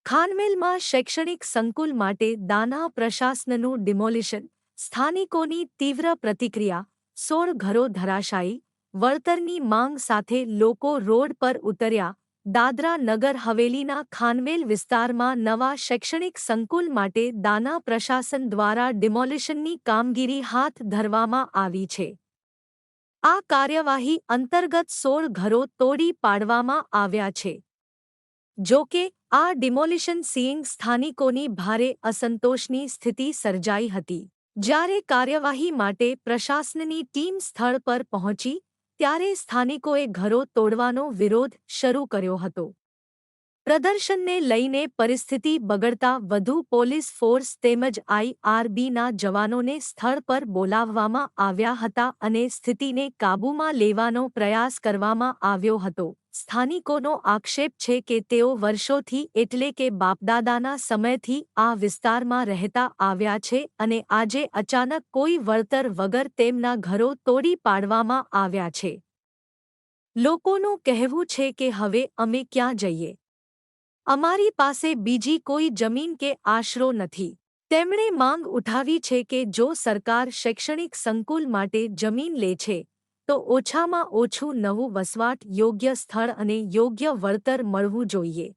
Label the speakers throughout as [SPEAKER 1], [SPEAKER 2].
[SPEAKER 1] ખાનવેલમાં શૈક્ષણિક સંકુલ માટે દાના પ્રશાસનનું ડિમોલિશન, સ્થાનિકોની તીવ્ર પ્રતિક્રિયા, 16 ઘરો ધરાશાયી, વળતરની માંગ સાથે લોકો રોડ પર ઉતર્યા. દાદરા નગર હવેલીના ખાનવેલ વિસ્તારમાં નવા શૈક્ષણિક સંકુલ માટે દાના પ્રશાસન દ્વારા ડિમોલિશનની કામગીરી હાથ ધરવામાં આવી છે. આ કાર્યવાહી અંતર્ગત 16 ઘરો તોડી પાડવામાં આવ્યા છે. જો કે, આ ડિમોલિશન સીઇંગ સ્થાનિકોની ભારે અસંતોષની સ્થિતિ સર્જાઈ હતી. જ્યારે કાર્યવાહી માટે પ્રશાસનની ટીમ સ્થળ પર પહોંચી, ત્યારે સ્થાનિકોએ ઘરો તોડવાનો વિરોધ શરૂ કર્યો હતો. પ્રદર્શનને લઈને પરિસ્થિતિ બગડતા વધુ પોલીસ ફોર્સ તેમજ IRBના જવાનોને સ્થળ પર બોલાવવામાં આવ્યા હતા અને સ્થિતિને કાબૂમાં લેવાનો પ્રયાસ કરવામાં આવ્યો હતો. સ્થાનિકોનો આક્ષેપ છે કે તેઓ વર્ષોથી એટલે કે બાપદાદાના સમયથી આ વિસ્તારમાં રહેતા આવ્યા છે અને આજે અચાનક કોઈ વળતર વગર તેમના ઘરો તોડી પાડવામાં આવ્યા છે. લોકોનું કહેવું છે કે હવે અમે ક્યાં જઈએ? અમારી પાસે બીજી કોઈ જમીન કે આશરો નથી. તેમણે માંગ ઉઠાવી છે કે જો સરકાર શૈક્ષણિક સંકુલ માટે જમીન લે છે, તો ઓછામાં ઓછું નવું વસવાટ યોગ્ય સ્થળ અને યોગ્ય વળતર મળવું જોઈએ.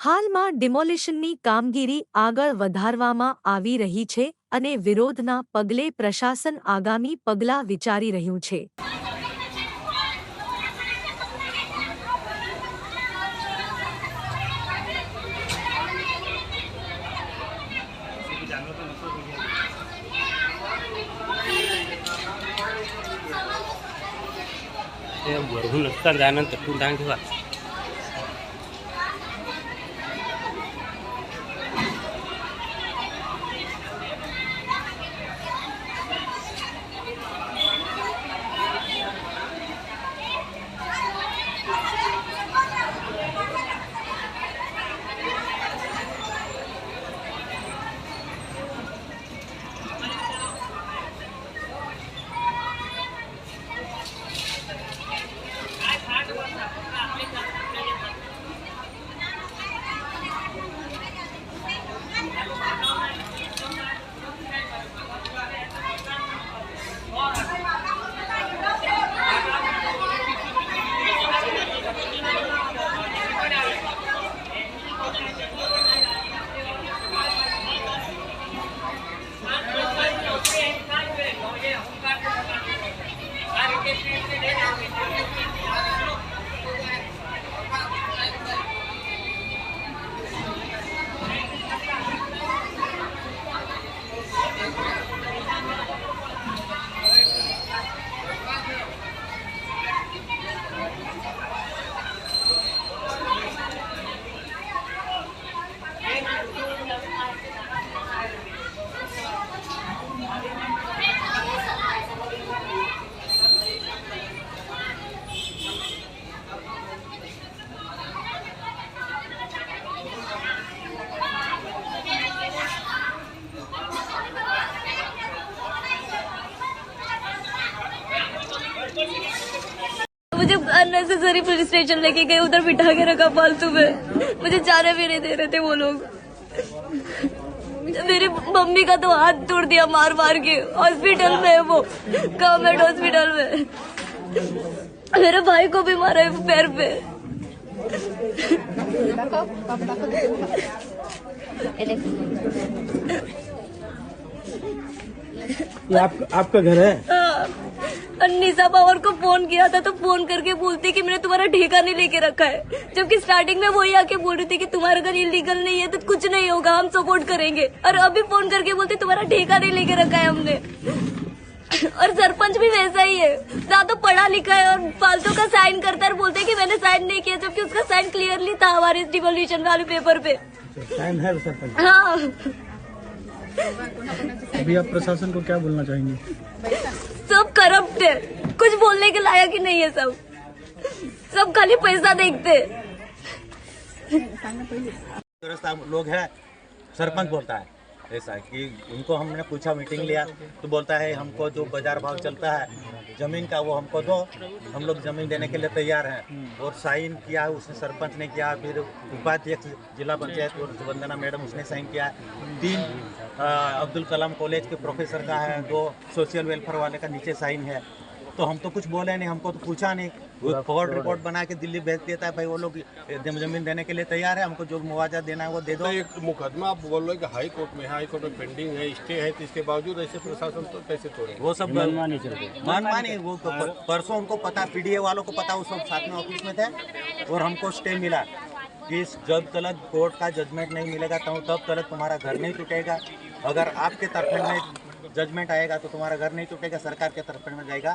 [SPEAKER 1] હાલમાં ડિમોલિશનની કામગીરી આગળ વધારવામાં આવી રહી છે અને વિરોધના પગલે પ્રશાસન આગામી પગલાં વિચારી રહ્યું છે.
[SPEAKER 2] वरून नसता जाणं तटून डांग ठेवा.
[SPEAKER 3] मुझे अननेसेसरी पुलिस स्टेशन लेके गए, उधर बिठा के रखा फालतू में. मुझे जाने भी नहीं दे रहे थे वो लोग. मेरी मम्मी का तो हाथ तोड़ दिया मार मार के. हॉस्पिटल में है वो, गवर्नमेंट हॉस्पिटल में. मेरे भाई को भी मारा है पैर पे.
[SPEAKER 4] ये आपका घर है?
[SPEAKER 3] निशा पावर को फोन किया था तो फोन करके बोलती कि मैंने तुम्हारा ठेका नहीं लेके रखा है, जबकि स्टार्टिंग में वही आके बोल रही थी कि तुम्हारा घर इलीगल नहीं है तो कुछ नहीं होगा, हम सपोर्ट करेंगे. और अभी फोन करके बोलती तुम्हारा ठेका नहीं लेके रखा है हमने. और सरपंच भी वैसा ही है, ना तो पढ़ा लिखा है और फालतू का साइन करता है, बोलते कि मैंने साइन नहीं किया, जबकि उसका साइन क्लियरली था हमारे डिमोलिशन वाले पेपर पे.
[SPEAKER 4] साइन है सरपंच?
[SPEAKER 3] हाँ.
[SPEAKER 4] अभी आप प्रशासन को क्या बोलना चाहेंगे?
[SPEAKER 3] सब करप्ट है, कुछ बोलने के लायक ही नहीं है. सब खाली पैसा देखते.
[SPEAKER 4] लोग है, सरपंच बोलता है
[SPEAKER 5] ऐसा है कि उनको हमने पूछा, मीटिंग लिया, तो बोलता है हमको जो बाजार भाव चलता है ज़मीन का वो हमको दो, हम लोग ज़मीन देने के लिए तैयार हैं। और साइन किया उसने, सरपंच ने किया, फिर उपाध्यक्ष जिला पंचायत और वंदना मैडम उसने साइन किया। 3 अब्दुल कलाम कॉलेज के प्रोफेसर का है, 2 सोशल वेलफेयर वाले का नीचे साइन है। तो हम तो कुछ बोले नहीं, हमको तो पूछा नहीं। वो फॉरवर्ड रिपोर्ट बना के दिल्ली भेज देता है, भाई वो लोग ज़मीन देने के लिए तैयार है, हमको जो मुआवजा देना है वो दे दो।
[SPEAKER 6] तो एक मुकदमा आप बोल रहे हो कि हाई कोर्ट में है, हाई कोर्ट में पेंडिंग है, स्टे है, तो इसके बावजूद ऐसे प्रशासन तो कैसे तोड़े?
[SPEAKER 5] वो सब मनमानी, वो परसों उनको पता, पीडीए वालों को पता, वो सब साथ में ऑफिस में थे और हमको स्टे मिला कि जब तक कोर्ट का जजमेंट नहीं मिलेगा तब तक तुम्हारा घर नहीं टूटेगा। अगर आपके तरफ में जजमेंट आएगा तो तुम्हारा घर नहीं टूटेगा, सरकार के तरफ में जाएगा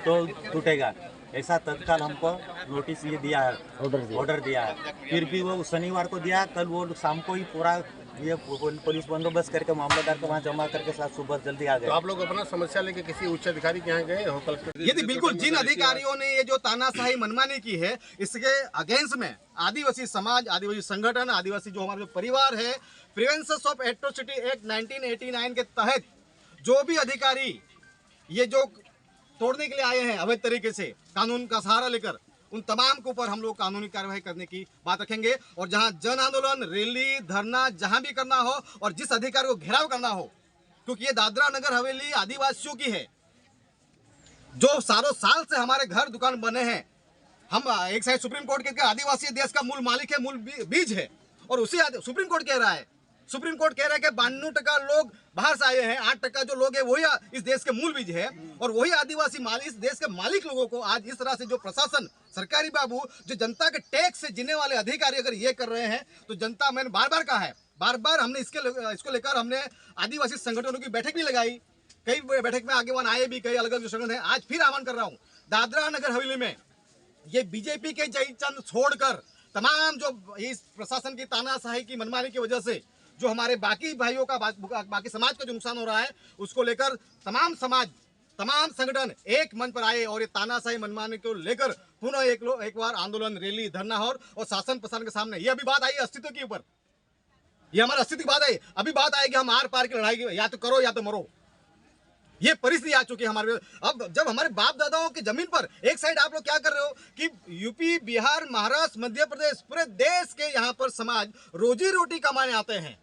[SPEAKER 5] तो टूटेगा। ऐसा तत्काल हमको नोटिस ये दिया है, ऑर्डर दिया है। फिर भी वो शनिवार को दिया, कल वो शाम को ही पूरा ये पुलिस बंदोबस्त करके मामलेदार को वहाँ जमा करके साथ सुबह जल्दी आ गए।
[SPEAKER 6] तो आप लोग अपना समस्या लेके किसी उच्च अधिकारी के यहाँ गए हो? कलेक्टर?
[SPEAKER 7] ये बिल्कुल जिन अधिकारियों ने ये जो तानाशाही मनमानी की है, इसके अगेंस्ट में आदिवासी समाज, आदिवासी संगठन, आदिवासी जो हमारे जो परिवार है, प्रिवेंशन ऑफ एट्रोसिटी एक्ट 1989 के तहत जो भी अधिकारी ये जो तोड़ने के लिए आए हैं अवैध तरीके से कानून का सहारा लेकर, उन तमाम के ऊपर हम लोग कानूनी कार्रवाई करने की बात रखेंगे। और जहां जन आंदोलन, रैली, धरना जहां भी करना हो और जिस अधिकारी को घेराव करना हो, क्योंकि ये दादरा नगर हवेली आदिवासियों की है, जो सालों साल से हमारे घर दुकान बने हैं। हम एक साइड सुप्रीम कोर्ट के आदिवासी देश का मूल मालिक है, मूल बीज है, और उसी सुप्रीम कोर्ट कह रहा है, सुप्रीम कोर्ट कह रहा है कि 92% लोग बाहर से आए हैं, 8% जो लोग हैं वही इस देश के मूल बीज है, और वही आदिवासी इस देश के मालिक लोगों को आज इस तरह से जो प्रशासन, सरकारी बाबू, जो जनता के टैक्स से जीने वाले अधिकारी अगर ये कर रहे हैं, तो जनता मैंने बार बार कहा है, बार बार हमने इसको लेकर हमने आदिवासी संगठनों की बैठक भी लगाई, कई बैठक में आगे आए भी, कई अलग अलग संगठन है। आज फिर आह्वान कर रहा हूँ, दादरा नगर हवेली में ये बीजेपी के जयचंद छोड़कर तमाम जो इस प्रशासन की तानाशाही की मनमानी की वजह से जो हमारे बाकी भाइयों का, बाकी समाज का जो नुकसान हो रहा है, उसको लेकर तमाम समाज, तमाम संगठन एक मंच पर आए और ये तानाशाही मनमानी को लेकर पुनः एक बार आंदोलन, रैली, धरना और शासन प्रशासन के सामने। ये अभी बात आई अस्तित्व के ऊपर, ये हमारे अस्तित्व की बात आई। अभी बात आएगी हम आर पार की लड़ाई, या तो करो या तो मरो। ये परिस्थिति आ चुकी है हमारे। अब जब हमारे बाप दादाओं की जमीन पर एक साइड आप लोग क्या कर रहे हो कि यूपी, बिहार, महाराष्ट्र, मध्य प्रदेश, पूरे देश के यहाँ पर समाज रोजी रोटी कमाने आते हैं,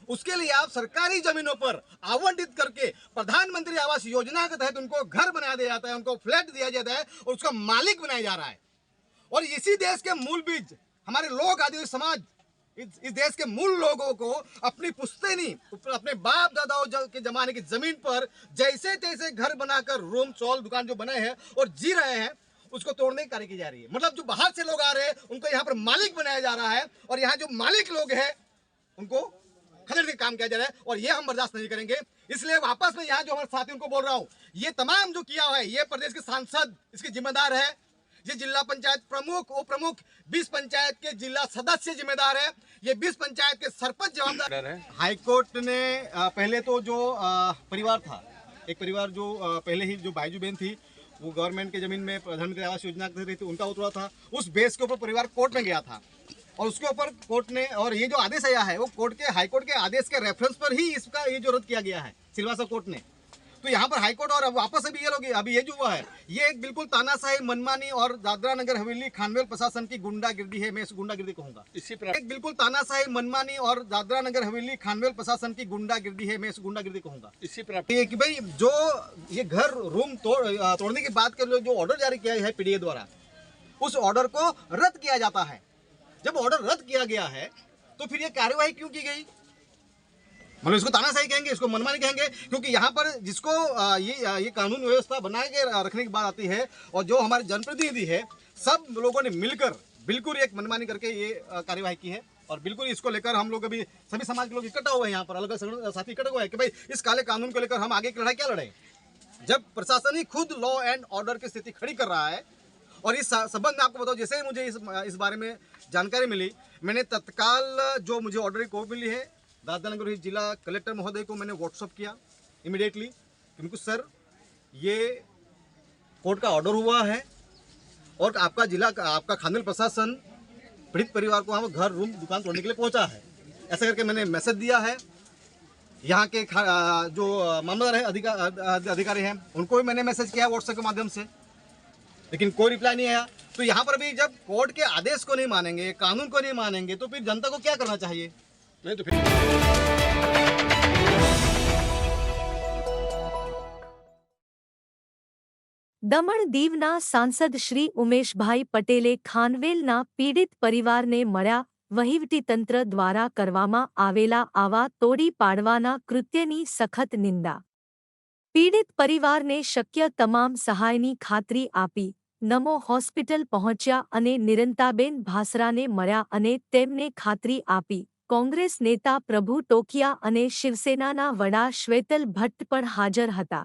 [SPEAKER 7] उसके लिए आप सरकारी जमीनों पर आवंटित करके प्रधानमंत्री आवास योजना के तहत उनको घर बनाया दिया जाता है, उनको फ्लैट दिया जाता है और उसका मालिक बनाया जा रहा है। और इसी देश के मूल बीज हमारे लोग, आदिवासी समाज, इस देश के मूल लोगों को अपनी पुश्तैनी, अपने बाप दादाओं के जमाने की जमीन पर जैसे तैसे घर बनाकर रूम, चौल, दुकान जो बने हैं और जी रहे हैं, उसको तोड़ने की कार्य की जा रही है। मतलब जो बाहर से लोग आ रहे हैं उनको यहाँ पर मालिक बनाया जा रहा है, और यहाँ जो मालिक लोग हैं उनको खदेड़ के काम किया जा रहा है, और ये हम बर्दाश्त नहीं करेंगे। इसलिए वापस में यहाँ जो हमारे साथियों को बोल रहा हूँ, ये तमाम जो किया हुआ है, ये प्रदेश के सांसद इसके जिम्मेदार है, ये जिला पंचायत प्रमुख, उप प्रमुख, 20 पंचायत के जिला सदस्य जिम्मेदार है, ये 20 पंचायत के सरपंच जवाबदार है। हाईकोर्ट ने पहले तो जो परिवार था, एक परिवार जो पहले ही जो बायजू बेन थी, वो गवर्नमेंट के जमीन में प्रधानमंत्री आवास योजना के तहत उनका उतरा था, उस बेस के ऊपर परिवार कोर्ट में गया था, और उसके ऊपर कोर्ट ने, और ये जो आदेश आया है वो कोर्ट के, हाईकोर्ट के आदेश के रेफरेंस पर ही इसका ये जो रद्द किया गया है सिलवासा कोर्ट ने। तो यहाँ पर हाईकोर्ट और अब वापस अभी ये लोग, अभी ये जो हुआ है, ये एक बिल्कुल तानाशाही, मनमानी और दादरा नगर हवेली खानवेल प्रशासन की गुंडागिर्दी है। मैं इस गुंडागिर्दी कहूंगा,
[SPEAKER 6] इसी पर
[SPEAKER 7] एक बिल्कुल तानाशाही, मनमानी और दादरा नगर हवेली खानवेल प्रशासन की गुंडागिर्दी है। मैं इस गुंडागिर्दी कहूंगा।
[SPEAKER 6] इसी पर
[SPEAKER 7] कि भाई जो ये घर रूम तोड़ने की बात कर, जो ऑर्डर जारी किया है पीडीए द्वारा, उस ऑर्डर को रद्द किया जाता है। जब ऑर्डर रद्द किया गया है तो फिर ये कार्यवाही क्यों की गई? मतलब इसको तानाशाही कहेंगे, इसको मनमानी कहेंगे, क्योंकि यहाँ पर जिसको ये कानून व्यवस्था बना के रखने की बात आती है, और जो हमारे जनप्रतिनिधि है, सब लोगों ने मिलकर बिल्कुल एक मनमानी करके ये कार्यवाही की है। और बिल्कुल इसको लेकर हम लोग अभी सभी समाज के लोग इकट्ठा हुए हैं, यहाँ पर अलग अलग साथी इकट्ठा हुए हैं कि भाई इस काले कानून को लेकर हम आगे की लड़ाई क्या लड़े, जब प्रशासन ही खुद लॉ एंड ऑर्डर की स्थिति खड़ी कर रहा है। और इस संबंध में आपको बताओ, जैसे ही मुझे इस बारे में जानकारी मिली, मैंने तत्काल जो मुझे ऑर्डर की कॉपी मिली है, दादरा नगर जिला कलेक्टर महोदय को मैंने व्हाट्सअप किया इमीडिएटली, क्योंकि सर ये कोर्ट का ऑर्डर हुआ है और आपका जिला, आपका खानवेल प्रशासन पीड़ित परिवार को वहाँ घर, रूम, दुकान तोड़ने के लिए पहुँचा है, ऐसा करके मैंने मैसेज दिया है। यहाँ के जो मामलदार है अधिकारी हैं उनको भी मैंने मैसेज किया व्हाट्सएप के माध्यम से, लेकिन कोई रिप्लाई नहीं आया। तो यहाँ पर भी जब कोर्ट के आदेश को नहीं मानेंगे, कानून को नहीं मानेंगे, तो फिर जनता को क्या करना चाहिए?
[SPEAKER 6] नहीं तो फिर
[SPEAKER 1] દમણ દીવના સાંસદ શ્રી ઉમેશભાઈ પટેલે ખાનવેલના પીડિત પરિવારને મળ્યા વહીવટીતંત્ર દ્વારા કરવામાં આવેલા આવા તોડી પાડવાના કૃત્યની સખત નિંદા. પીડિત પરિવારને શક્ય તમામ સહાયની ખાતરી આપી નમો હોસ્પિટલ પહોંચ્યા અને નિરંતાબેન ભાસરાને મળ્યા અને તેમને ખાતરી આપી. કોંગ્રેસ નેતા પ્રભુ ટોકિયા અને શિવસેનાના વડા શ્વેતલ ભટ્ટ પણ હાજર હતા.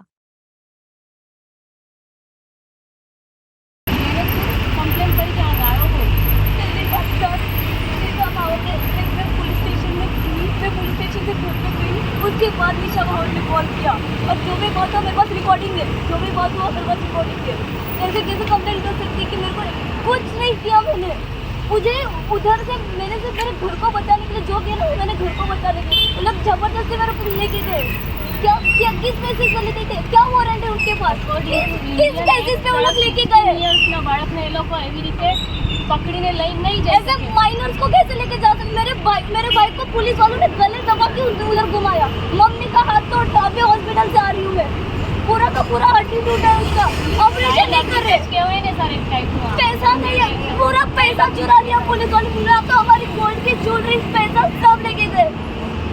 [SPEAKER 3] कंप्लेन करके आ रहा हो मेरे साथ जब आओगे मैं पुलिस स्टेशन में थी, मैं पुलिस स्टेशन से घर पे गई, उसके बाद निशा भाव ने कॉल किया और जो भी बात हुआ मेरे पास रिकॉर्डिंग है, जो भी बात हुआ मेरे पास रिकॉर्डिंग है. ऐसे कैसे कंप्लेन कर सकती कि मेरे को कुछ नहीं किया मैंने. मुझे उधर से मैंने सिर्फ मेरे घर को बचाने के लिए जो किया ना मैंने घर को बचाने के लिए, मतलब जबरदस्ती मेरे को लेके गए. क्या क्या किस बेसिस पे लेके गए? क्या वारंट है उनके पास? किस बेसिस पे वो लोग लेके गए?
[SPEAKER 8] ના બાળકને એ લોકો એવી રીતે પકડીને લઈને નહીં જાય.
[SPEAKER 3] ऐसे माइनर्स को कैसे लेके जा सकते? मेरे भाई को पुलिस वालों ने गले दबा के उधर घुमाया. मम्मी का हाथ तोड़ अभी हॉस्पिटल से आ रही हूँ मैं. पूरा का पूरा हड्डी टूटा है उसका. ऑपरेशन नहीं कर रहे.
[SPEAKER 8] કહેવાય ને સર એક ટાઈપનું
[SPEAKER 3] पैसा नहीं है, पूरा पैसा चुरा लिया पुलिस वाले. पूरा तो हमारी गोल्ड की ज्वेलरी पैसा सब लेके गए.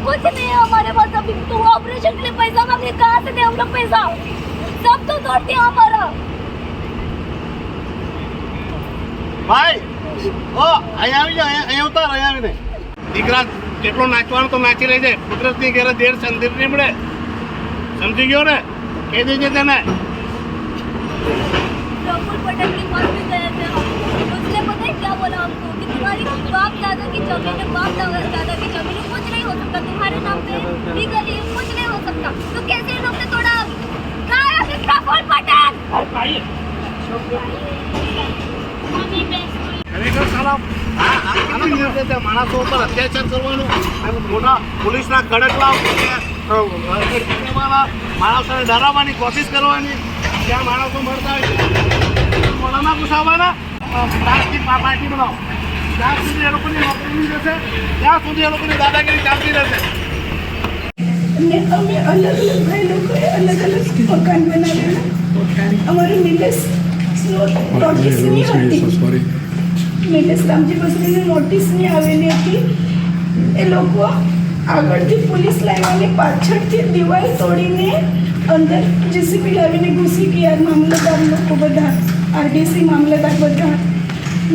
[SPEAKER 3] कुछ नहीं है हमारे पास अभी. तो ऑपरेशन के लिए पैसा मांगे कहाँ से दे हम लोग पैसा? सब तो तोड़ दिया हमारा.
[SPEAKER 6] ભાઈ ઓ અહીંયા આવી જાઓ, અહીંયા ઉતાર, અહીંયા આવીને દીકરા જેટલો નાચવાનું તો નાચી રહી જાય. કુદરતની ઘેરે દેર સંદીપ નહીં મળે, સમજી ગયો ને? કહી દેજે તેને.
[SPEAKER 3] प्रफुल्ल पटेल के पास भी गए थे हम. उसने पता है क्या बोला हमको कि तुम्हारी बाप दादा की जमीन है, बाप दादा की जमीन है, कुछ नहीं हो सकता तुम्हारे नाम पे लीगली, कुछ नहीं हो सकता. तो कैसे इन लोग ने तोड़ा? कहाँ है अभी प्रफुल्ल पटेल?
[SPEAKER 6] ખરેખર સાલા આના લીધે તે માણસો ઉપર અત્યાચાર કરવાનો અને મોટા પોલીસના કડકલા માણસોને ડરાવવાની કોશિશ કરવાની. ત્યાં માણસો મળતા હોય મોડામાં ઘુસાવવાના. પ્લાસ્ટિક પાર્ટી બનાવો. જ્યાં સુધી એ લોકોની નોકરી નહીં રહેશે ત્યાં સુધી એ લોકોની દાદાગીરી ચાલતી રહેશે.
[SPEAKER 9] ને અમે અલગ અલગ ભાઈ લોકોએ અલગ અલગ મકાન બનાવેલા. અમારું નિલેશ નોટિસની હતી, નિલેશ રામજી બસરીની નોટિસની આવેલી હતી. એ લોકો આગળથી પોલીસ લાવીને પાછળથી દિવાલ તોડીને અંદર જેસીબી લાવીને ઘૂસી ગયા મામલતદાર લોકો બધા, આરડીસી મામલતદાર બધા.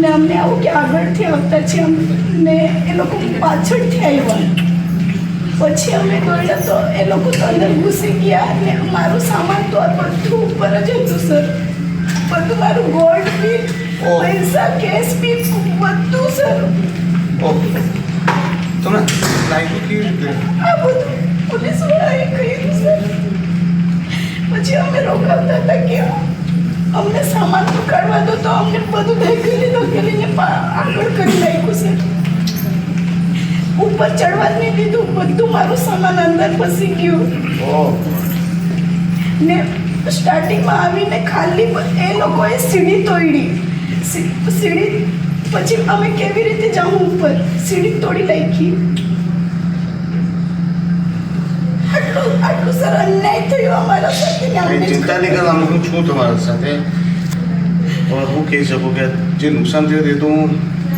[SPEAKER 9] ને અમને આવું કે આગળથી આવતા છે ને એ લોકો પાછળથી આવ્યા. પછી અમે દોડ્યા તો એ લોકો તો અંદર ઘૂસી ગયા ને મારું સામાન તો આ બધું ઉપર જ હતું સર. બધું મારું ગોલ્ડ બી, પૈસા, કેશ બી બધું સર.
[SPEAKER 7] તમે લાઈટ કેવી રીતે?
[SPEAKER 9] આ બધું પોલીસવાળાએ કર્યું સર. પછી અમે રોકાવતા હતા કે અમને સામાન તો કાઢવા દો, તો અમને બધું ધકેલીને આગળ કરી નાખ્યું સર. ઉપર ચડવા જ નહીં દીધું, બધું મારું સામાન અંદર ફસી ગયું. ને સ્ટાર્ટિંગમાં આવીને ખાલી એ લોકોએ સીડી તોડી. સીડી પછી અમે કેવી રીતે જાઉં ઉપર? સીડી તોડી નાખી. આટલું સર અન્યાય થયો અમારા સાથે.
[SPEAKER 10] ચિંતા નહીં કરો, હું છું તમારા સાથે. પણ હું કહી શકું કે જે નુકસાન થયું તે તો હું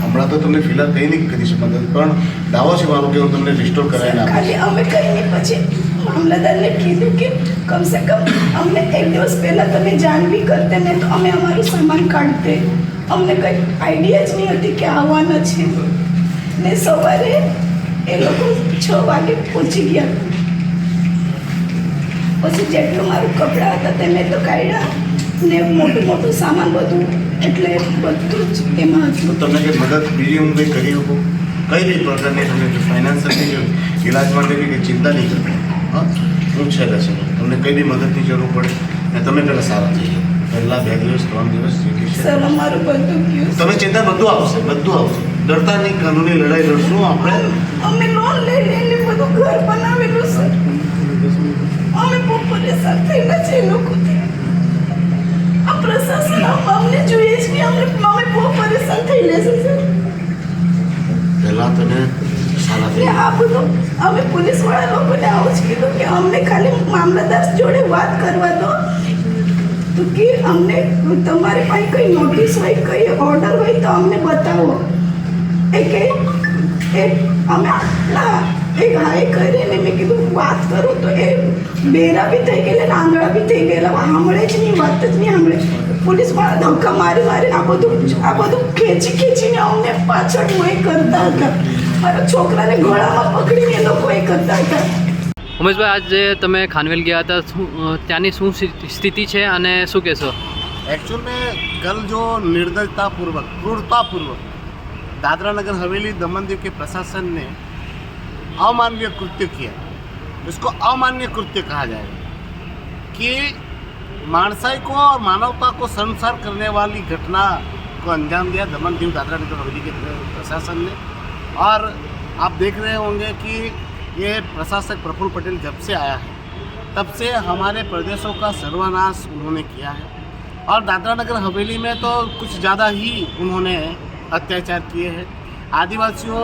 [SPEAKER 10] હમણાં તો તમને ફિલહાલ કંઈ નહીં કરી શકું, પણ દાવો છે મારો કે હું તમને રિસ્ટોર કરાવીને આપીશ.
[SPEAKER 9] ખાલી અમે કહીને પછી મામલતદારને કીધું કે કમસે કમ અમને એક દિવસ પહેલાં તમે જાણ બી કરતે ને તો અમે અમારું સામાન કાઢતે. અમને કંઈ આઈડિયા જ નહીં હતી કે આવવાના છે. ને સવારે એ લોકો 6 વાગે પહોંચી ગયા. પછી જેટલું મારું કપડાં હતા તે મેં તો કાઢ્યા ને મોટું સામાન બધું, એટલે બધું જ એમાં હતું.
[SPEAKER 10] તમને કંઈ મદદ બીજી હું કંઈ કરી શકું? કઈ બી પ્રકારની તમને ફાઇનાન્સની ઇલાજ માટે કંઈ ચિંતા નહીં કરતા. હા, હું છે રહેશે. તમને કંઈ બી મદદની જરૂર પડે ને તમે પહેલાં સારા થઈ જાઓ. પહેલાં 2 દિવસ 3 દિવસ
[SPEAKER 9] સર અમારું બધું ગયું.
[SPEAKER 10] તમે ચિંતા, બધું આવશે, બધું આવશે. ડરતા નહીં, કાનૂની લડાઈ લડશું આપણે.
[SPEAKER 9] અમે લોન લઈને બધું ઘર બનાવેલું છે. અમે બહુ પરેશાન થયેલા છે એ લોકોથી. આ પ્રશાસન અમને જોઈએ જ નહીં. અમે બહુ પરેશાન થયેલા છે સર.
[SPEAKER 10] પહેલાં તને
[SPEAKER 9] એટલે આ બધું અમે પોલીસવાળા લોકોને આવું જ કીધું કે અમને ખાલી મામલતદાર જોડે વાત કરવા દો, તો કે અમને તમારી પાસે કંઈ નોટિસ હોય, કંઈ ઓર્ડર હોય તો અમને બતાવો. અમે આટલા એક હાઈ કરીને મેં કીધું વાત કરું તો એ બેરા બી થઈ ગયેલા, આંગળા બી થઈ ગયેલા, સાંભળે જ નહીં, વાત જ નહીં સાંભળે. પોલીસવાળા ધક્કા મારી મારી આ બધું ખેંચીને અમને પાછળ મોય કરતા હતા. મારા છોકરાને ગળામાં પકડીને એ લોકો એ કરતા હતા.
[SPEAKER 11] ઉમેશભાઈ, આજે તમે ખાનવેલ ગયા હતા, ત્યાંની શું સ્થિતિ છે અને શું કહેશો?
[SPEAKER 6] एक्चुअल में कल जो निर्दयतापूर्वक, क्रूरतापूर्वक दादरा नगर हवेली दमन दीव के प्रशासन ने अमानवीय कृत्य किया, इसको अमान्य कृत्य कहा जाएगा कि मानसाई को और मानवता को शर्मसार करने वाली घटना को अंजाम दिया दमन दीव दादरा नगर हवेली के प्रशासन ने। और आप देख रहे होंगे कि ये प्रशासक प्रफुल्ल पटेल जब से आया है तब से हमारे प्रदेशों का सर्वनाश उन्होंने किया है। और दादरा नगर हवेली में तो कुछ ज़्यादा ही उन्होंने अत्याचार किए हैं। आदिवासियों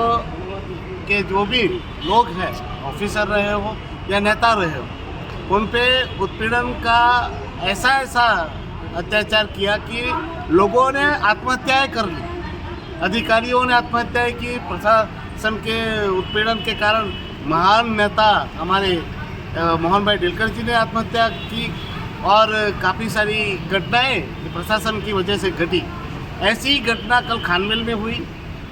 [SPEAKER 6] के जो भी लोग हैं, ऑफिसर रहे हो या नेता रहे हो, उन पे उत्पीड़न का ऐसा अत्याचार किया कि लोगों ने आत्महत्याएं कर ली, अधिकारियों ने आत्महत्याएं की। प्रशासन के उत्पीड़न के कारण महान नेता हमारे मोहन भाई डिलकर जी ने आत्महत्या की और काफ़ी सारी घटनाएं प्रशासन की वजह से घटी। ऐसी घटना कल खानवेल में हुई।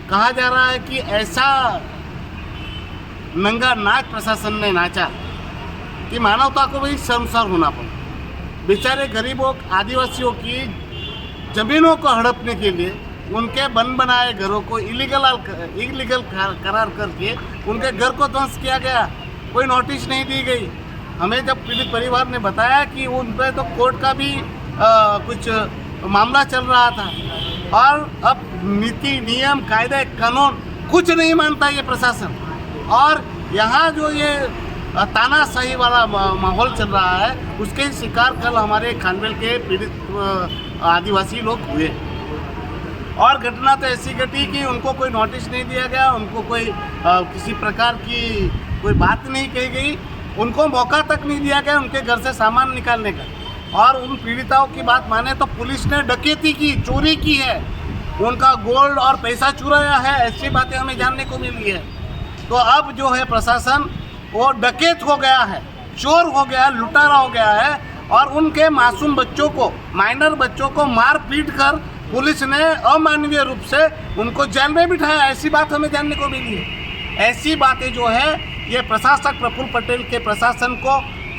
[SPEAKER 6] कहा जा रहा है कि ऐसा नंगा नाच प्रशासन ने नाचा कि मानवता को भी शर्मसार होना पड़ा। बेचारे गरीबों, आदिवासियों की ज़मीनों को हड़पने के लिए उनके बन बनाए घरों को इलीगल करार करके उनके घर को ध्वंस किया गया। कोई नोटिस नहीं दी गई। हमें जब पीड़ित परिवार ने बताया कि उन पर तो कोर्ट का भी कुछ मामला चल रहा था और अब नीति, नियम, कायदे, कानून कुछ नहीं मानता ये प्रशासन। और यहाँ जो ये तानाशाही वाला माहौल चल रहा है उसके शिकार कल हमारे खानवेल के पीड़ित आदिवासी लोग हुए। और घटना तो ऐसी घटी कि उनको कोई नोटिस नहीं दिया गया, उनको कोई किसी प्रकार की कोई बात नहीं कही गई, उनको मौका तक नहीं दिया गया उनके घर से सामान निकालने का। और उन पीड़िताओं की बात माने तो पुलिस ने डकैती की, चोरी की है, उनका गोल्ड और पैसा चुराया है, ऐसी बातें हमें जानने को मिली है। तो अब जो है प्रशासन वो डकैत हो गया है, चोर हो गया है, लुटारा हो गया है। और उनके मासूम बच्चों को, माइनर बच्चों को मार पीट कर पुलिस ने अमानवीय रूप से उनको जेल में बिठाया, ऐसी बात हमें जानने को मिली है। ऐसी बातें जो है ये प्रशासक प्रफुल्ल पटेल के प्रशासन को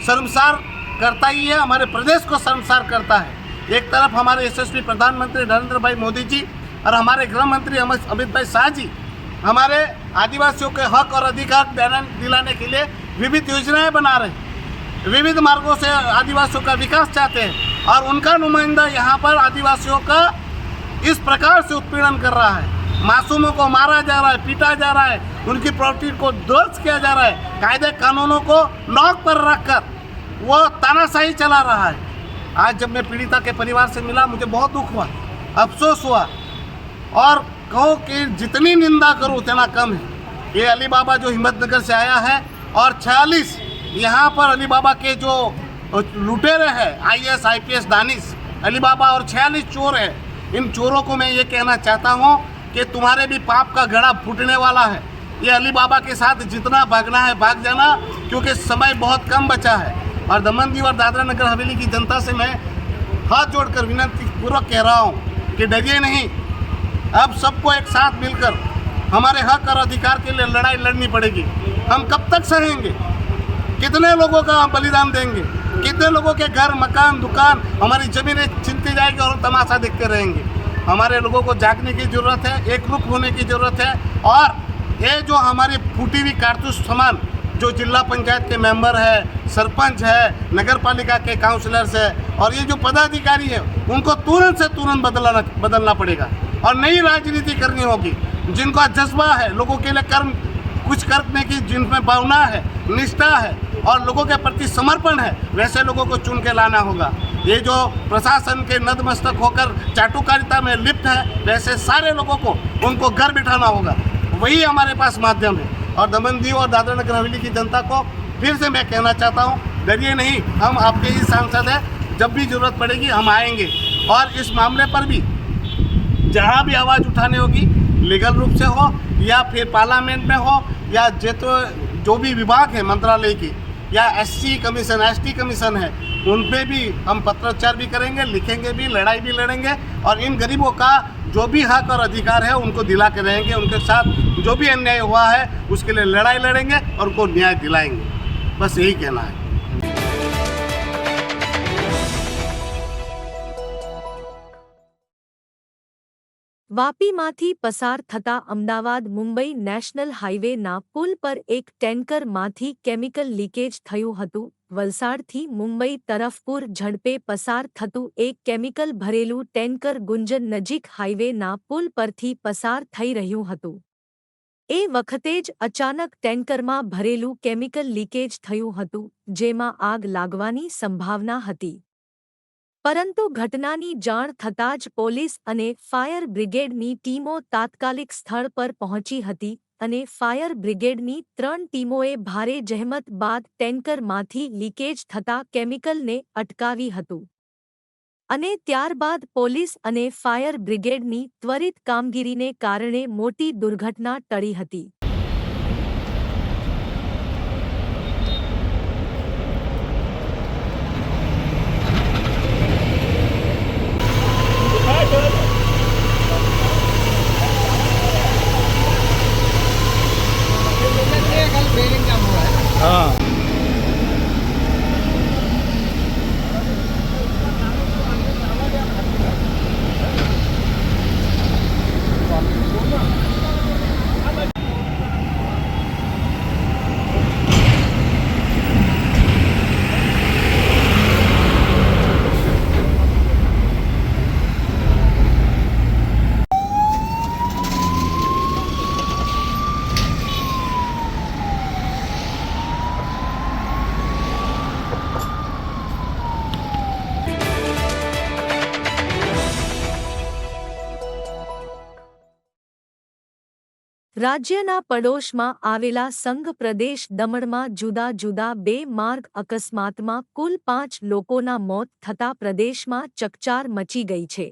[SPEAKER 6] शर्मसार करता ही है, हमारे प्रदेश को शर्मसार करता है। एक तरफ हमारे यशस्वी प्रधानमंत्री नरेंद्र भाई मोदी जी और हमारे गृह मंत्री अमित भाई शाह जी हमारे आदिवासियों के हक और अधिकार दिलाने के लिए विविध योजनाएं बना रहे हैं, विविध मार्गों से आदिवासियों का विकास चाहते हैं। और उनका नुमाइंदा यहाँ पर आदिवासियों का इस प्रकार से उत्पीड़न कर रहा है, मासूमों को मारा जा रहा है, पीटा जा रहा है, उनकी प्रॉपर्टी को ध्वंस किया जा रहा है, कायदे कानूनों को नोक पर रखकर वो तानाशाही चला रहा है। आज जब मैं पीड़िता के परिवार से मिला मुझे बहुत दुख हुआ, अफसोस हुआ और कहो कि जितनी निंदा करूँ उतना कम है। ये अली बाबा जो हिम्मतनगर से आया है और 46 यहाँ पर अली बाबा के जो लुटेरे हैं, IAS IPS दानिश अली बाबा और 46 चोर है। इन चोरों को मैं ये कहना चाहता हूँ कि तुम्हारे भी पाप का घड़ा फूटने वाला है। ये अली बाबा के साथ जितना भागना है भाग जाना, क्योंकि समय बहुत कम बचा है। और दमन दीव और दादरा नगर हवेली की जनता से मैं हाथ जोड़कर विनती पूर्वक कह रहा हूँ कि डरिए नहीं। अब सबको एक साथ मिलकर हमारे हक और अधिकार के लिए लड़ाई लड़नी पड़ेगी। हम कब तक सहेंगे? कितने लोगों का हम बलिदान देंगे? कितने लोगों के घर, मकान, दुकान, हमारी ज़मीनें छीनती जाएगी और तमाशा देखते रहेंगे? हमारे लोगों को जागने की ज़रूरत है, एकरूप होने की ज़रूरत है। और ये जो हमारी फूटी हुई कारतूस सामान जो जिला पंचायत के मेंबर है, सरपंच है, नगर पालिका के काउंसलर्स है और ये जो पदाधिकारी है उनको तुरंत से तुरंत बदलना पड़ेगा और नई राजनीति करनी होगी। जिनका जज्बा है, लोगों के लिए कर्म कुछ करने की जिनमें भावना है, निष्ठा है और लोगों के प्रति समर्पण है, वैसे लोगों को चुन के लाना होगा। ये जो प्रशासन के नतमस्तक होकर चाटुकारिता में लिप्त है, वैसे सारे लोगों को उनको घर बिठाना होगा। वही हमारे पास माध्यम है। और दमन दीव और दादरा नगर हवेली की जनता को फिर से मैं कहना चाहता हूँ, डरिए नहीं, हम आपके ही सांसद हैं, जब भी जरूरत पड़ेगी हम आएंगे। और इस मामले पर भी जहाँ भी आवाज़ उठानी होगी, लीगल रूप से हो या फिर पार्लियामेंट में हो या जो भी विभाग है मंत्रालय की या एससी कमीशन, एसटी कमीशन है, उन पे भी हम पत्राचार भी करेंगे, लिखेंगे भी, लड़ाई भी लड़ेंगे और इन गरीबों का जो भी हक और अधिकार है उनको दिला के रहेंगे। उनके साथ जो भी अन्याय हुआ है उसके लिए लड़ाई लड़ेंगे और उनको न्याय दिलाएंगे। बस यही कहना है।
[SPEAKER 1] વાપીમાંથી પસાર થતા અમદાવાદ મુંબઈ નેશનલ હાઈવેના પુલ પર એક ટેન્કરમાંથી કેમિકલ લીકેજ થયું હતું। વલસાડથી મુંબઈ તરફ પૂર ઝડપે પસાર થતું એક કેમિકલ ભરેલું ટેન્કર ગુંજન નજીક હાઈવેના પુલ પરથી પસાર થઈ રહ્યું હતું। એ વખતે જ અચાનક ટેન્કરમાં ભરેલું કેમિકલ લીકેજ થયું હતું, જેમાં આગ લાગવાની સંભાવના હતી। પરંતુ ઘટનાની જાણ થતાં જ પોલીસ અને ફાયર બ્રિગેડની ટીમો તાત્કાલિક સ્થળ પર પહોંચી હતી અને ફાયર બ્રિગેડની 3 ટીમોએ ભારે જહેમત બાદ ટેન્કરમાંથી લીકેજ થતા કેમિકલને અટકાવી હતું અને ત્યારબાદ પોલીસ અને ફાયર બ્રિગેડની ત્વરિત કામગીરીને કારણે મોટી દુર્ઘટના ટળી હતી। રાજ્યના પડોશમાં આવેલા સંઘ પ્રદેશ દમણમાં જુદા જુદા 2 માર્ગ અકસ્માતમાં કુલ 5 લોકોના મોત થતા પ્રદેશમાં ચકચાર મચી ગઈ છે।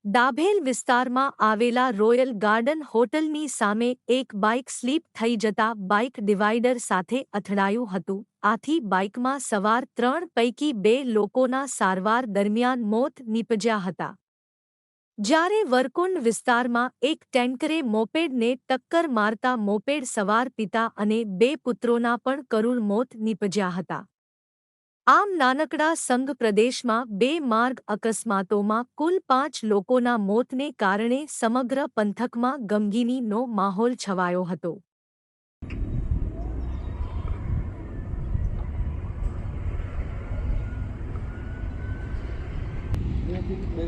[SPEAKER 1] ડાભેલ વિસ્તારમાં આવેલા રોયલ ગાર્ડન હોટલની સામે એક બાઇક સ્લીપ થઈ જતા બાઇક ડિવાઈડર સાથે અથડાયું હતું। આથી બાઇકમાં સવાર 3 પૈકી 2 લોકોના સારવાર દરમિયાન મોત નીપજ્યા હતા। જ્યારે વરકુંડ વિસ્તારમાં એક ટેન્કરે મોપેડને ટક્કર મારતા મોપેડ સવાર પિતા અને 2 પુત્રોના પણ કરુણ મોત નીપજ્યા હતા। આમ નાનકડા સંઘ પ્રદેશમાં 2 માર્ગ અકસ્માતોમાં કુલ 5 લોકોના મોતને કારણે સમગ્ર પંથકમાં ગમગીનીનો માહોલ છવાયો હતો।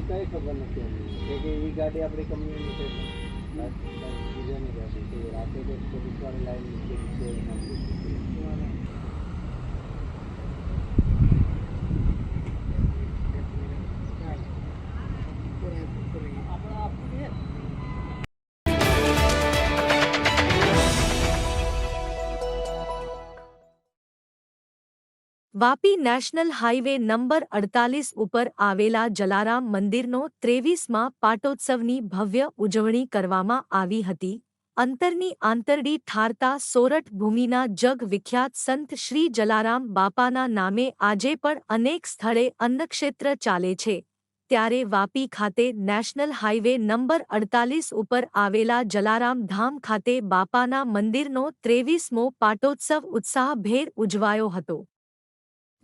[SPEAKER 2] કઈ ખબર નથી કે એ ગાડી આપણી કંપનીની છે, બીજાની ગાડી છે, રાતે જ પોલીસવાળી line
[SPEAKER 1] Vapi national highway number 48 ઉપર આવેલા જલારામ મંદિરનો 23મા પાટોત્સવની ભવ્ય ઉજવણી કરવામાં આવી હતી। અંતરની આંતરડી ઠારતા સોરઠ ભૂમિના જગ વિખ્યાત સંત શ્રી જલારામ બાપાના નામે આજે પણ અનેક સ્થળે અન્નક્ષેત્ર ચાલે છે। ત્યારે વાપી ખાતે નેશનલ હાઈવે નંબર 48 ઉપર આવેલા જલારામ ધામ ખાતે બાપાના મંદિરનો 23મો પાટોત્સવ ઉત્સાહભેર ઉજવાયો હતો।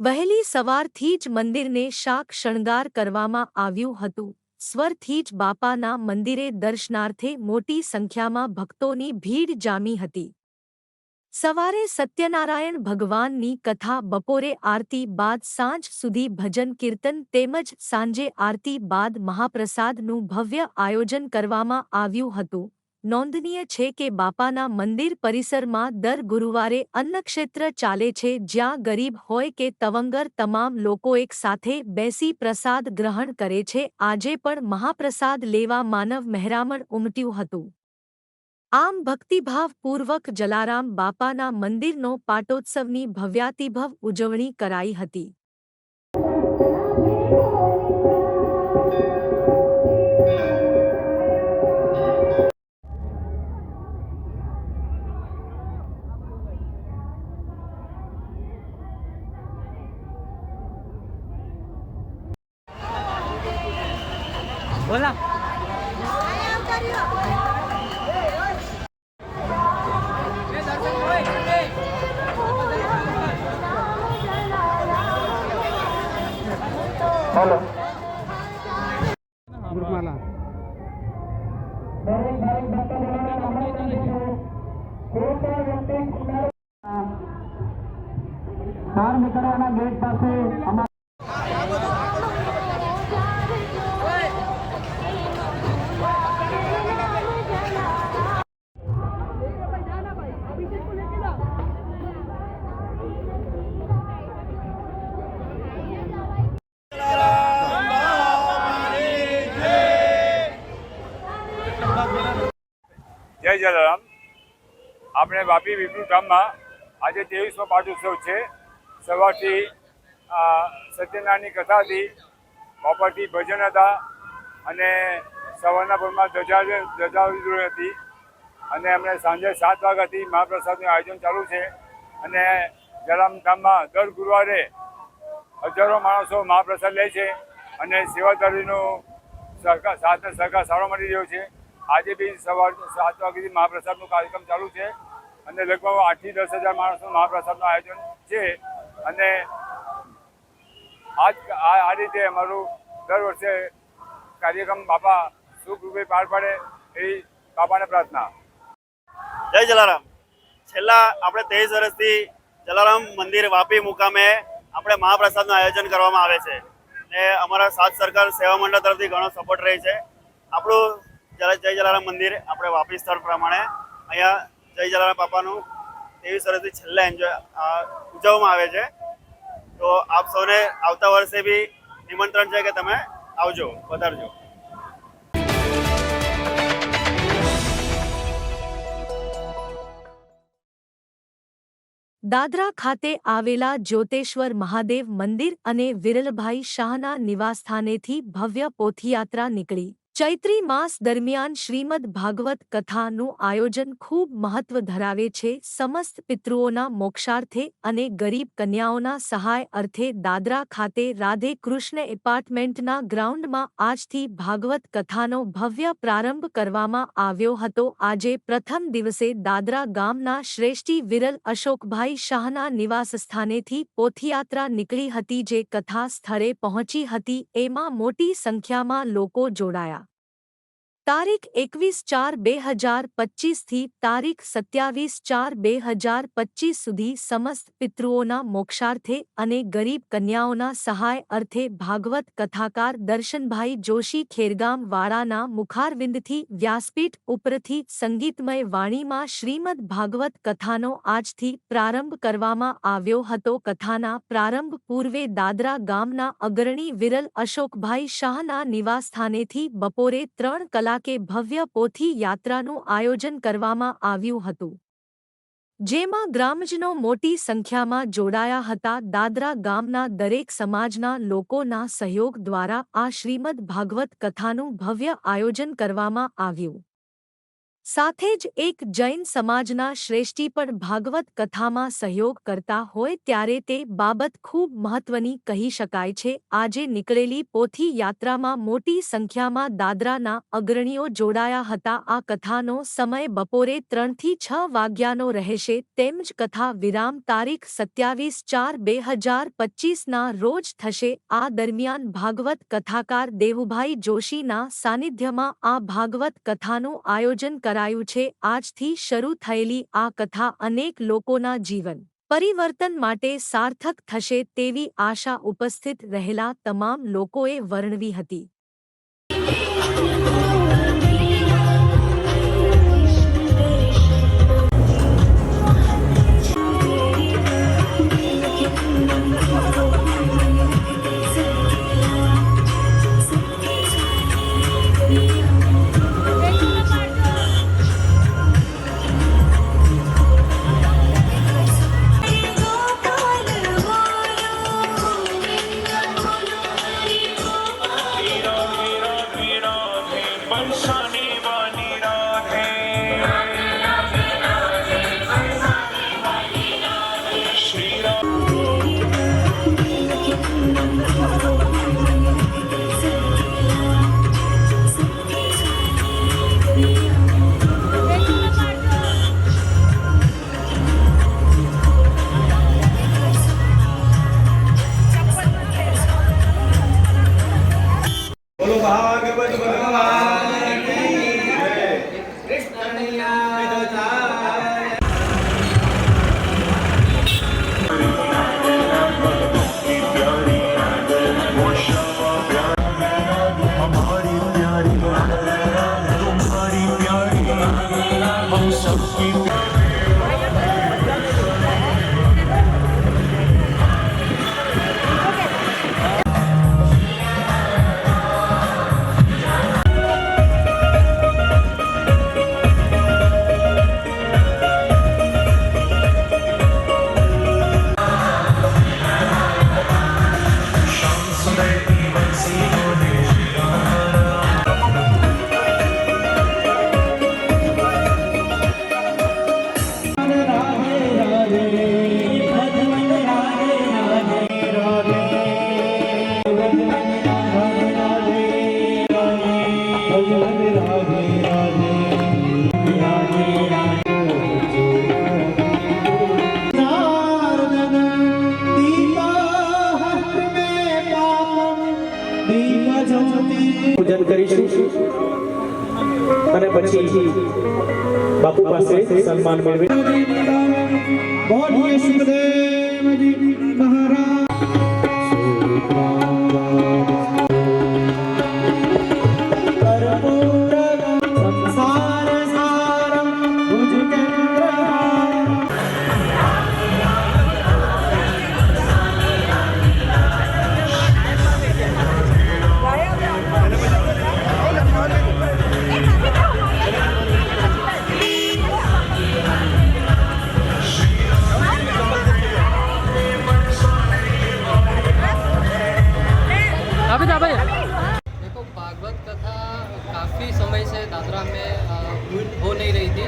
[SPEAKER 1] વહેલી સવારથી જ મંદિરને શાક શણગાર કરવામાં આવ્યું હતું। સ્વરથી જ બાપાના મંદિરે દર્શનાર્થે મોટી સંખ્યામાં ભક્તોની ભીડ જામી હતી। સવારે સત્યનારાયણ ભગવાનની કથા, બપોરે આરતી બાદ સાંજ સુધી ભજન કીર્તન તેમજ સાંજે આરતી બાદ મહાપ્રસાદનું ભવ્ય આયોજન કરવામાં આવ્યું હતું. નોંધનીય છે કે બાપાના મંદિર પરિસરમાં દર ગુરુવારે અન્નક્ષેત્ર ચાલે છે, જ્યાં ગરીબ હોય કે તવંગર તમામ લોકો એક સાથે બેસી પ્રસાદ ગ્રહણ કરે છે. આજે પણ મહાપ્રસાદ લેવા માનવ મહેરામણ ઉમટ્યું હતું. આમ ભક્તિભાવ પૂર્વક જલારામ બાપાના મંદિરનો પાટોત્સવની ભવ્યાતિભવ ઉજવણી કરાઈ હતી.
[SPEAKER 12] જય જલારામ. આપણે વાપી વિપુલ ગામમાં આજે 23મો પાટોત્સવ છે. સવારથી સત્યનારાયણની કથા હતી, બપોરથી ભજન હતા અને સવારના પરમાં ધજા વિતરણ હતી અને અમને સાંજે 7 વાગ્યાથી મહાપ્રસાદનું આયોજન ચાલુ છે. અને જલારામ ગામમાં દર ગુરુવારે હજારો માણસો મહાપ્રસાદ લે છે અને સેવાદારીનો સાથ સહકાર સારો મળી રહ્યો છે. આજે બી સવાર 7 વાગ્યાથી મહાપ્રસાદનો કાર્યક્રમ ચાલુ છે અને લગભગ 8 થી 10 હજાર માણસનું મહાપ્રસાદનું આયોજન છે. અને આ રીતે અમારું દર વર્ષે કાર્યક્રમ બાપા સુખરૂપે પાર પાડે એવી બાપાને પ્રાર્થના.
[SPEAKER 13] જય જલારામ. છેલ્લા આપણે 23 વર્ષથી જલારામ મંદિર વાપી મુકામે આપણે મહાપ્રસાદનું આયોજન કરવામાં આવે છે ને અમારા સાથ સરકાર સેવા મંડળ તરફથી ઘણો સપોર્ટ રહે છે. આપણું જય જલારામ મંદિર આપણે વાપી સ્થળ પ્રમાણે અહીંયા જય જલારામ બાપાનું 23 વર્ષથી છેલ્લે ઉજવવામાં આવે છે. તો આપ સૌને આવતા વર્ષે બી નિમંત્રણ છે કે તમે આવજો, વધારજો.
[SPEAKER 1] દાદરા ખાતે આવેલા જ્યોતેશ્વર મહાદેવ મંદિર અને વિરલભાઈ શાહના નિવાસસ્થાનેથી ભવ્ય પોથીયાત્રા નીકળી. ચૈત્રી માસ દરમિયાન શ્રીમદ ભાગવત કથાનું આયોજન ખૂબ મહત્વ ધરાવે છે. સમસ્ત પિતૃઓના મોક્ષાર્થે અને ગરીબ કન્યાઓના સહાય અર્થે દાદરા ખાતે રાધે કૃષ્ણ એપાર્ટમેન્ટના ગ્રાઉન્ડમાં આજથી ભાગવત કથાનો ભવ્ય પ્રારંભ કરવામાં આવ્યો હતો. આજે પ્રથમ દિવસે દાદરા ગામના શ્રેષ્ઠી વિરલ અશોકભાઈ શાહના નિવાસસ્થાનેથી પોથીયાત્રા નીકળી હતી, જે કથા સ્થળે પહોંચી હતી. એમાં મોટી સંખ્યામાં લોકો જોડાયા. તારીખ 21/4/2025 થી તારીખ 27/4/2025 સુધી સમસ્ત પિતૃઓના મોક્ષાર્થે અને ગરીબ કન્યાઓના સહાય અર્થે ભાગવત કથાકાર દર્શનભાઈ જોશી ખેરગામ વાળાના મુખારવિંદથી વ્યાસપીઠ ઉપરથી સંગીતમય વાણીમાં શ્રીમદ ભાગવત કથાનો આજથી પ્રારંભ કરવામાં આવ્યો હતો. કથાના પ્રારંભ પૂર્વે દાદરા ગામના અગ્રણી વિરલ અશોકભાઈ શાહના નિવાસસ્થાનેથી બપોરે 3 કલાકે ભવ્ય પોથી યાત્રાનું આયોજન કરવામાં આવ્યું હતું, જેમાં ગ્રામજનો મોટી સંખ્યામાં જોડાયા હતા. દાદરા ગામના દરેક સમાજના લોકોના સહયોગ દ્વારા આ શ્રીમદ ભાગવત કથાનું ભવ્ય આયોજન કરવામાં આવ્યું. સાથે જ એક જૈન સમાજના શ્રેષ્ઠી પણ ભાગવત કથામાં સહયોગ કરતા હોય ત્યારે તે બાબત ખૂબ મહત્વની કહી શકાય છે. આજે નીકળેલી પોથી યાત્રામાં મોટી સંખ્યામાં દાદરાના અગ્રણીઓ જોડાયા હતા. આ કથાનો સમય બપોરે 3 થી 6 વાગ્યાનો રહેશે. તેમજ કથા વિરામ તારીખ 27/4/2025ના રોજ થશે. આ દરમિયાન ભાગવત કથાકાર દેવુભાઈ જોશીના સાનિધ્યમાં આ ભાગવત કથાનું આયોજન કરાયું છે। આજથી શરૂ થયેલી આ કથા અનેક લોકોના જીવન પરિવર્તન માટે સાર્થક થશે તેવી આશા ઉપસ્થિત રહેલા તમામ લોકોએ વર્ણવી હતી।
[SPEAKER 4] પૂજન કરીશું અને પછી બાપુ પાસે સન્માન મેળવી બોલીએ સુખદેવજી મહારાજ।
[SPEAKER 11] देखो, भागवत कथा काफ़ी समय से दादरा में हो नहीं रही थी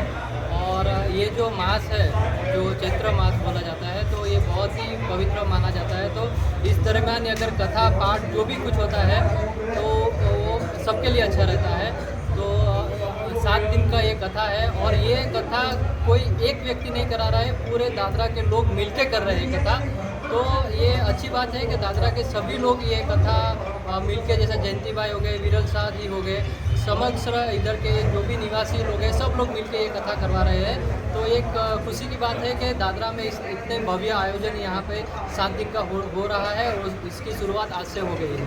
[SPEAKER 11] और ये जो मास है, जो चैत्र मास बोला जाता है, तो ये बहुत ही पवित्र माना जाता है। तो इस दरमियान अगर कथा पाठ जो भी कुछ होता है तो वो सबके लिए अच्छा रहता है। तो 7 दिन का ये कथा है और ये कथा कोई एक व्यक्ति नहीं करा रहा है, पूरे दादरा के लोग मिलके कर रहे हैं कथा। तो ये अच्छी बात है कि दादरा के सभी लोग ये कथा मिलके, जैसे जयंती भाई हो गए, विरल शाह जी हो गए, समग्र इधर के जो भी निवासी लोग हैं, सब लोग मिलके ये कथा करवा रहे हैं। तो एक खुशी की बात है कि दादरा में इतने भव्य आयोजन यहाँ पे 7 दिन का हो रहा है और इसकी शुरुआत आज से हो गई है।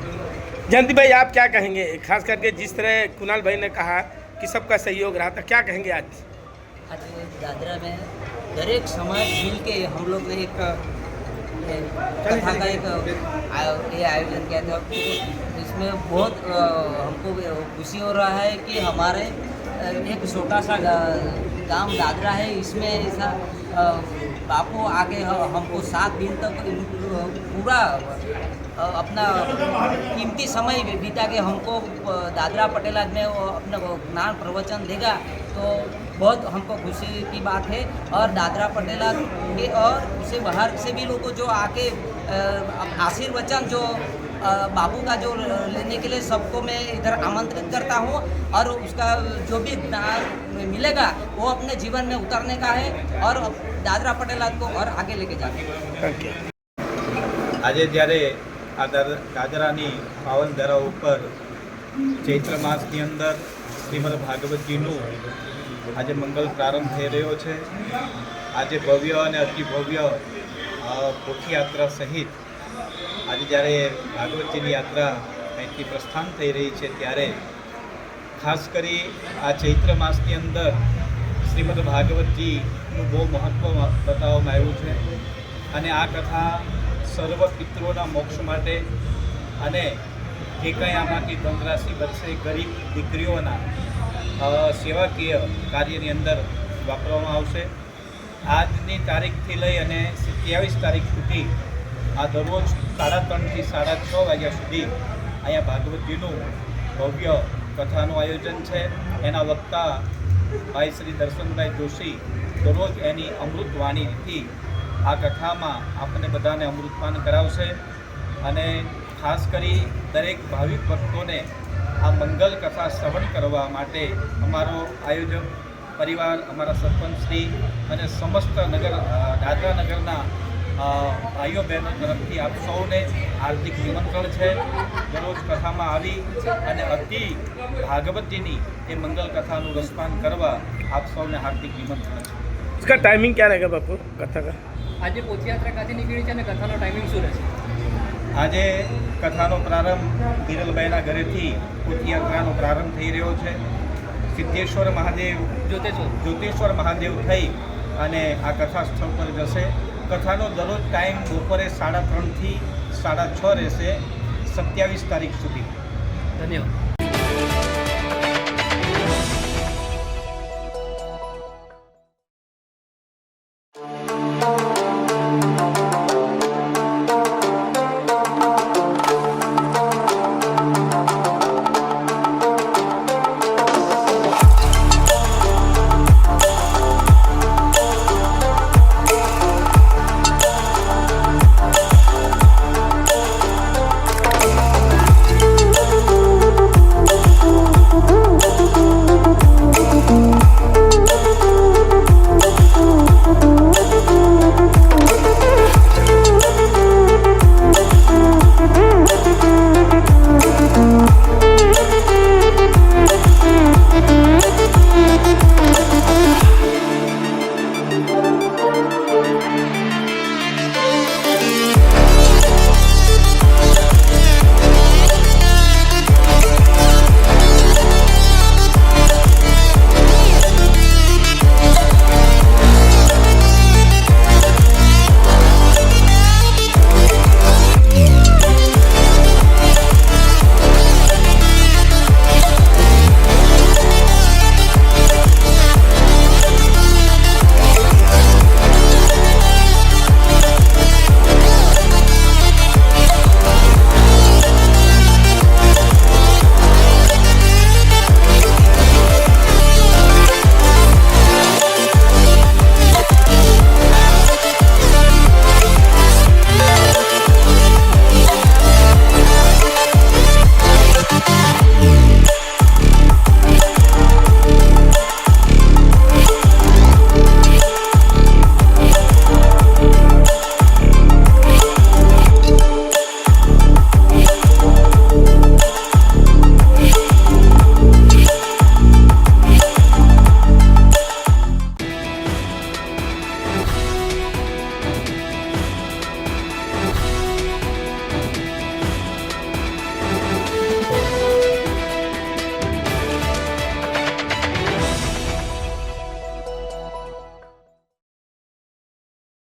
[SPEAKER 4] जयंती भाई, आप क्या कहेंगे, खास करके जिस तरह कुणाल भाई ने कहा कि सबका सहयोग रहा था, क्या कहेंगे आज?
[SPEAKER 14] आज दादरा में दरेक समाज मिल के हम लोग ने एक कथा का एक ये आयोजन किया था। इसमें बहुत हमको खुशी हो रहा है कि हमारे एक छोटा सा गांव दादरा है, इसमें ऐसा बापू आगे हमको 7 दिन तक पूरा अपना कीमती समय बिता के हमको दादरा पटेलाज में अपना ज्ञान प्रवचन देगा, तो बहुत हमको खुशी की बात है। और दादरा पटेलाज के और उससे बाहर से भी लोगों जो आके आशीर्वचन जो बाबू का जो लेने के लिए सबको मैं इधर आमंत्रित करता हूँ और उसका जो भी ज्ञान मिलेगा वो अपने जीवन में उतारने का है और दादरा पटेलाज को और आगे लेके जाना है।
[SPEAKER 15] આજે જ્યારે આ દાદરાની પાવન ધરા ઉપર ચૈત્ર માસની અંદર શ્રીમદ ભાગવતજીનું આજે મંગલ પ્રારંભ થઈ રહ્યો છે. આજે ભવ્ય અને અતિ ભવ્ય પોથીયાત્રા સહિત આજે જ્યારે ભાગવતજીની યાત્રા અહીંથી પ્રસ્થાન થઈ રહી છે ત્યારે ખાસ કરી આ ચૈત્ર માસની અંદર શ્રીમદ ભાગવતજીનું બહુ મહત્ત્વ બતાવવામાં આવ્યું છે અને આ કથા સર્વ પિતૃઓના મોક્ષ માટે અને જે કંઈ આમાંથી ધનરાશિ બચશે ગરીબ દીકરીઓના સેવાકીય કાર્યની અંદર વાપરવામાં આવશે. આજની તારીખથી લઈ અને 27 તારીખ સુધી આ દરરોજ 3:30 થી 6:30 વાગ્યા સુધી અહીંયા ભાગવતજીનું ભવ્ય કથાનું આયોજન છે. એના વક્તા ભાઈ શ્રી દર્શનભાઈ જોશી દરરોજ એની અમૃતવાણીથી આ કથામાં આપણને બધાને અમૃતપાન કરાવશે અને ખાસ કરી દરેક ભાવિક ભક્તોને આ મંગલ કથા શ્રવણ કરવા માટે અમારો આયોજક પરિવાર, અમારા સરપંચશ્રી અને સમસ્ત નગર દાદરા નગરના ભાઈઓ બહેનો તરફથી આપ સૌને હાર્દિક નિમંત્રણ છે. દરરોજ કથામાં આવી અને અતિ ભાગવતજીની એ મંગલ કથાનું રસપાન કરવા આપ સૌને હાર્દિક નિમંત્રણ છે.
[SPEAKER 4] इसका टाइमिंग क्या रहेगा बापू कथा का?
[SPEAKER 11] આજે પોથીયાત્રા ક્યાંથી નીકળી છે અને કથાનો ટાઈમિંગ શું રહેશે?
[SPEAKER 15] આજે કથાનો પ્રારંભ વિરલભાઈના ઘરેથી પોથીયાત્રાનો પ્રારંભ થઈ રહ્યો છે. સિદ્ધેશ્વર મહાદેવ જ્યોતેશ્વર મહાદેવ થઈ અને આ કથા સ્થળ પર જશે. કથાનો દરરોજ ટાઈમ બપોરે 3:30 થી 6:30 રહેશે 27 તારીખ સુધી.
[SPEAKER 11] ધન્યવાદ.